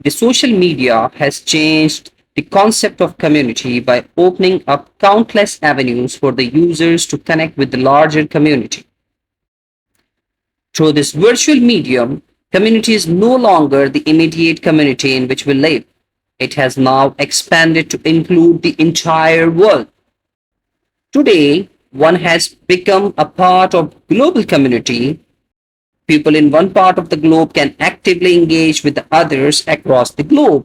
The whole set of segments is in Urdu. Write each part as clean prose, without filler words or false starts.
The social media has changed the concept of community by opening up countless avenues for the users to connect with the larger community. Through this virtual medium, community is no longer the immediate community in which we live. It has now expanded to include the entire world. Today, one has become a part of global community. People in one part of the globe can actively engage with the others across the globe.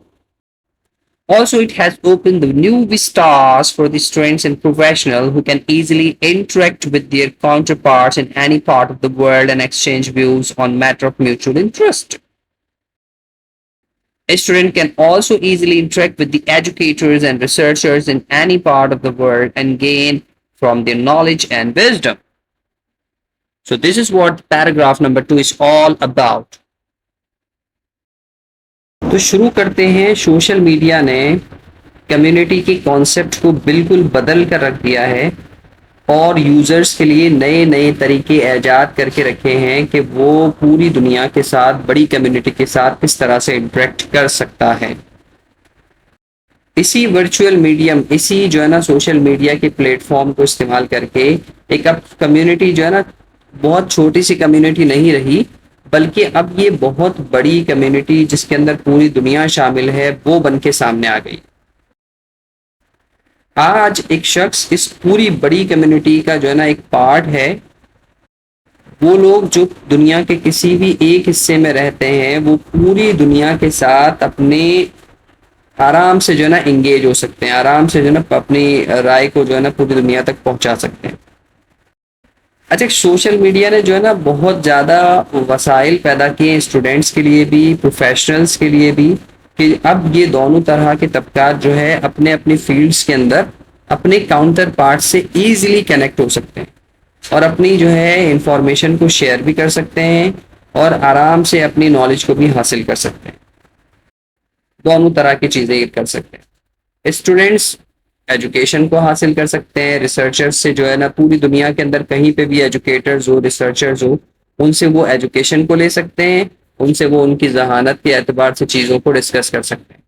Also, it has opened the new vistas for the students and professionals who can easily interact with their counterparts in any part of the world and exchange views on matter of mutual interest. A student can also easily interact with the educators and researchers in any part of the world and gain from their knowledge and wisdom. So this is what paragraph number 2 is all about. تو شروع کرتے ہیں. سوشل میڈیا نے کمیونٹی کے کانسیپٹ کو بالکل بدل کر رکھ دیا ہے اور یوزرز کے لیے نئے نئے طریقے ایجاد کر کے رکھے ہیں کہ وہ پوری دنیا کے ساتھ بڑی کمیونٹی کے ساتھ کس طرح سے انٹریکٹ کر سکتا ہے. اسی ورچوئل میڈیم، اسی جو ہے نا سوشل میڈیا کے پلیٹ فارم کو استعمال کر کے ایک اب کمیونٹی جو ہے نا بہت چھوٹی سی کمیونٹی نہیں رہی، بلکہ اب یہ بہت بڑی کمیونٹی جس کے اندر پوری دنیا شامل ہے وہ بن کے سامنے آ گئی. آج ایک شخص اس پوری بڑی کمیونٹی کا جو ہے نا ایک پارٹ ہے. وہ لوگ جو دنیا کے کسی بھی ایک حصے میں رہتے ہیں وہ پوری دنیا کے ساتھ اپنے آرام سے جو ہے نا انگیج ہو سکتے ہیں، آرام سے جو ہے نا اپنی رائے کو جو ہے نا پوری دنیا تک پہنچا سکتے ہیں. اچھا، سوشل میڈیا نے جو ہے نا بہت زیادہ وسائل پیدا کیے اسٹوڈینٹس کے لیے بھی، پروفیشنلز کے لیے بھی، کہ اب یہ دونوں طرح کے طبقات جو ہے اپنے اپنی فیلڈز کے اندر اپنے کاؤنٹر پارٹ سے ایزیلی کنیکٹ ہو سکتے ہیں اور اپنی جو ہے انفارمیشن کو شیئر بھی کر سکتے ہیں اور آرام سے اپنی نالج کو بھی حاصل کر سکتے ہیں. دونوں طرح کی چیزیں کر سکتے ہیں. اسٹوڈینٹس ایجوکیشن کو حاصل کر سکتے ہیں، ریسرچرز سے جو ہے نا پوری دنیا کے اندر کہیں پہ بھی ایجوکیٹرز ہو، ریسرچرز ہو، ان سے وہ ایجوکیشن کو لے سکتے ہیں، ان سے وہ ان کی ذہانت کے اعتبار سے چیزوں کو ڈسکس کر سکتے ہیں.